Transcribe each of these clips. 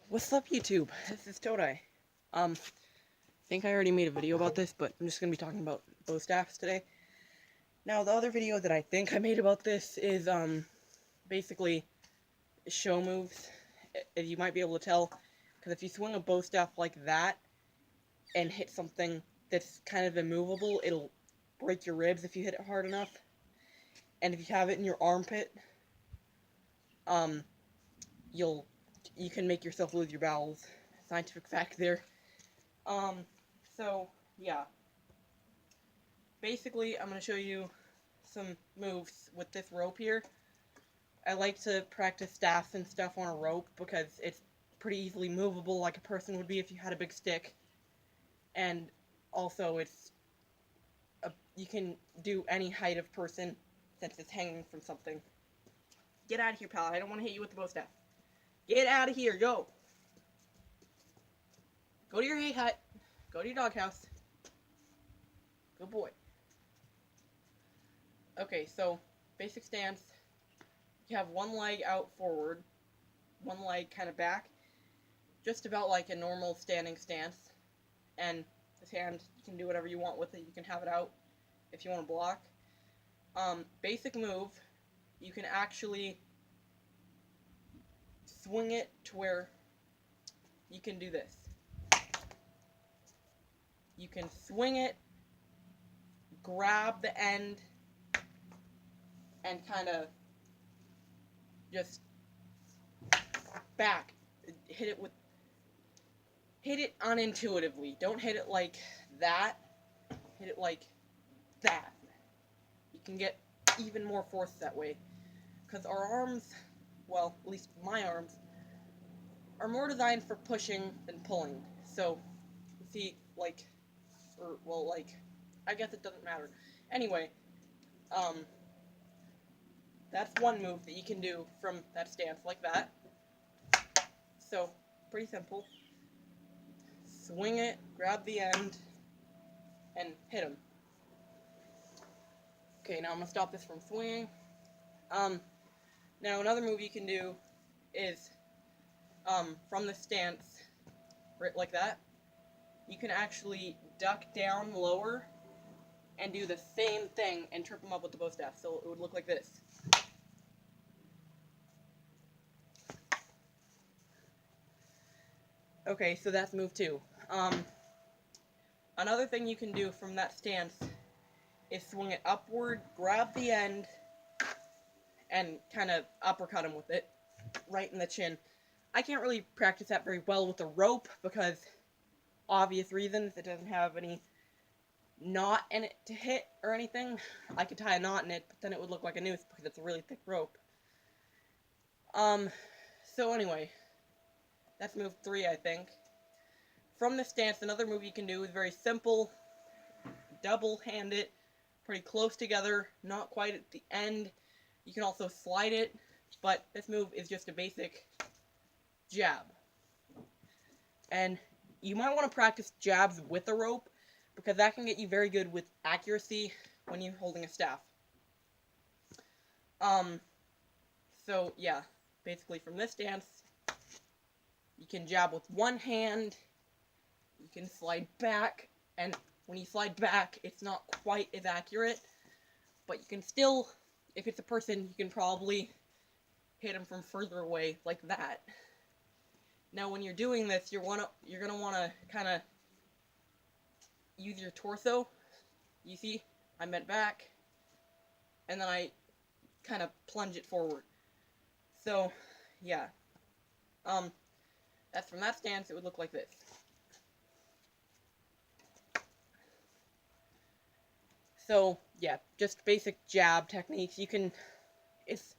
What's up, YouTube? This is Todai. I think I already made a video about this, but I'm just gonna be talking about bow staffs today. Now, the other video that I think I made about this is, basically show moves. You might be able to tell, because if you swing a bow staff like that and hit something that's kind of immovable, it'll break your ribs if you hit it hard enough. And if you have it in your armpit, um, you can make yourself lose your bowels. Scientific fact there. So, yeah. Basically, I'm going to show you some moves with this rope here. I like to practice staffs and stuff on a rope because it's pretty easily movable like a person would be if you had a big stick. And also, you can do any height of person since it's hanging from something. Get out of here, pal. I don't want to hit you with the bow staff. Get out of here. Go. Go to your hay hut. Go to your doghouse. Good boy. Okay, so basic stance. You have one leg out forward, one leg kind of back, just about like a normal standing stance. And this hand, you can do whatever you want with it. You can have it out if you want to block. Basic move, you can actually swing it to where you can do this. You can swing it, grab the end, and kind of just back. Hit it unintuitively. Don't hit it like that. Hit it like that. You can get even more force that way. Because our arms, well, at least my arms, are more designed for pushing than pulling. So, see, I guess it doesn't matter. Anyway, that's one move that you can do from that stance, like that. So, pretty simple. Swing it, grab the end, and hit him. Okay, now I'm gonna stop this from swinging. Now another move you can do is, from the stance, right like that, you can actually duck down lower and do the same thing and trip them up with the bow staff. So it would look like this. Okay, so that's move 2. Another thing you can do from that stance is swing it upward, grab the end, and kind of uppercut him with it, right in the chin. I can't really practice that very well with a rope because, obvious reasons, it doesn't have any knot in it to hit or anything. I could tie a knot in it, but then it would look like a noose because it's a really thick rope. So anyway, that's move 3, I think. From this stance, another move you can do is very simple. Double hand it, pretty close together, not quite at the end. You can also slide it, but this move is just a basic jab. And you might want to practice jabs with a rope, because that can get you very good with accuracy when you're holding a staff. So yeah, basically from this stance, you can jab with one hand, you can slide back, and when you slide back, it's not quite as accurate, but you can still, if it's a person, you can probably hit them from further away, like that. Now when you're doing this, you're gonna want to kind of use your torso. You see, I bent back, and then I kind of plunge it forward. So, yeah. That's from that stance, it would look like this. So, yeah, just basic jab techniques. You can, it's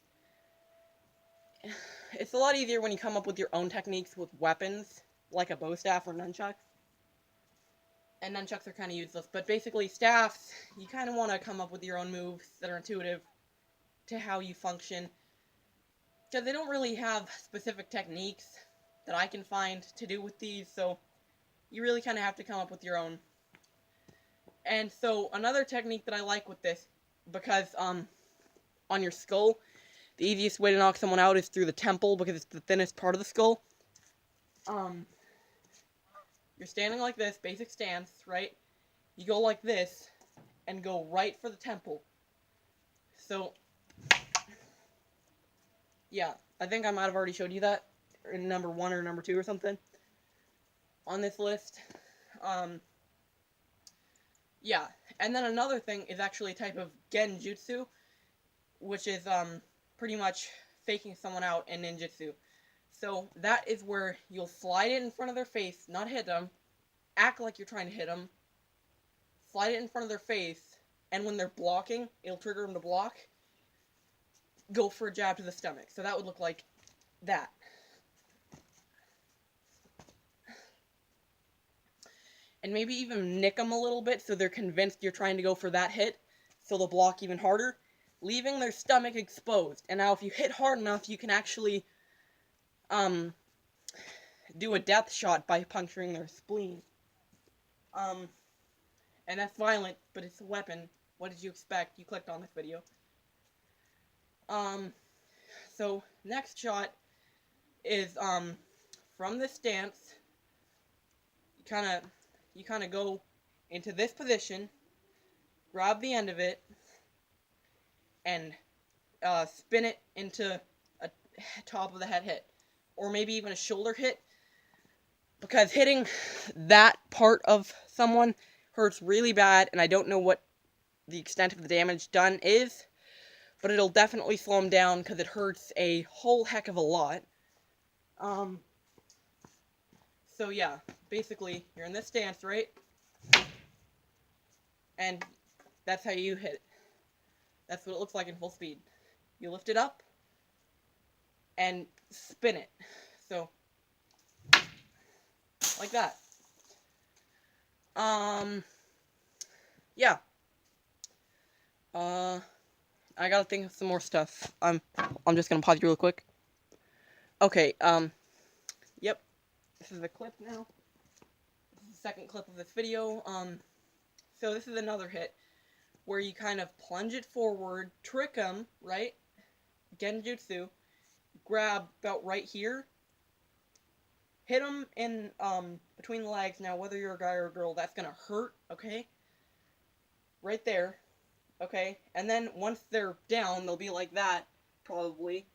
a lot easier when you come up with your own techniques with weapons, like a bow staff or nunchucks. And nunchucks are kind of useless, but basically staffs, you kind of want to come up with your own moves that are intuitive to how you function. Because they don't really have specific techniques that I can find to do with these, so you really kind of have to come up with your own. And so another technique that I like with this, because on your skull, the easiest way to knock someone out is through the temple because it's the thinnest part of the skull. you're standing like this, basic stance, right? You go like this, and go right for the temple. So, yeah, I think I might have already showed you that in number 1 or number 2 or something on this list. Yeah, and then another thing is actually a type of genjutsu, which is pretty much faking someone out in ninjutsu. So that is where you'll slide it in front of their face, not hit them, act like you're trying to hit them, slide it in front of their face, and when they're blocking, it'll trigger them to block, go for a jab to the stomach. So that would look like that. And maybe even nick them a little bit so they're convinced you're trying to go for that hit, so they'll block even harder, leaving their stomach exposed. And now if you hit hard enough, you can actually do a death shot by puncturing their spleen. And that's violent, but it's a weapon. What did you expect? You clicked on this video. So next shot is from this stance. You kind of go into this position, grab the end of it, and spin it into a top of the head hit, or maybe even a shoulder hit, because hitting that part of someone hurts really bad, and I don't know what the extent of the damage done is, but it'll definitely slow them down because it hurts a whole heck of a lot. So yeah, basically, you're in this stance, right? And that's how you hit it. That's what it looks like in full speed. You lift it up and spin it. So, like that. Yeah. I gotta think of some more stuff. I'm just gonna pause you real quick. Okay, yep. This is a clip now. This is the second clip of this video. So this is another hit where you kind of plunge it forward, trick them, right? Genjutsu. Grab about right here. Hit them in, between the legs. Now, whether you're a guy or a girl, that's gonna hurt, okay? Right there, okay? And then once they're down, they'll be like that, probably.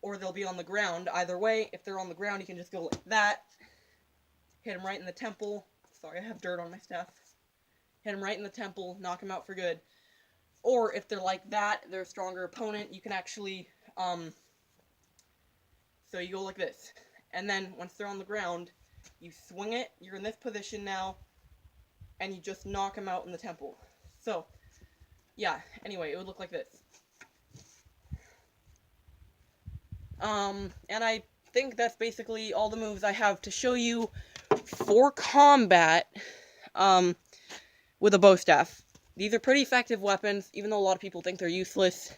Or they'll be on the ground. Either way, if they're on the ground, you can just go like that. Hit them right in the temple. Sorry, I have dirt on my stuff. Hit them right in the temple, knock them out for good. Or if they're like that, they're a stronger opponent, you can actually, so you go like this. And then, once they're on the ground, you swing it, you're in this position now, and you just knock them out in the temple. So, yeah, anyway, it would look like this. And I think that's basically all the moves I have to show you for combat, with a bow staff. These are pretty effective weapons, even though a lot of people think they're useless.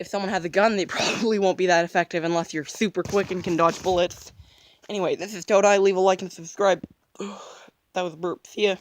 If someone has a gun, they probably won't be that effective unless you're super quick and can dodge bullets. Anyway, this is Todai. Leave a like and subscribe. That was a burp. See ya.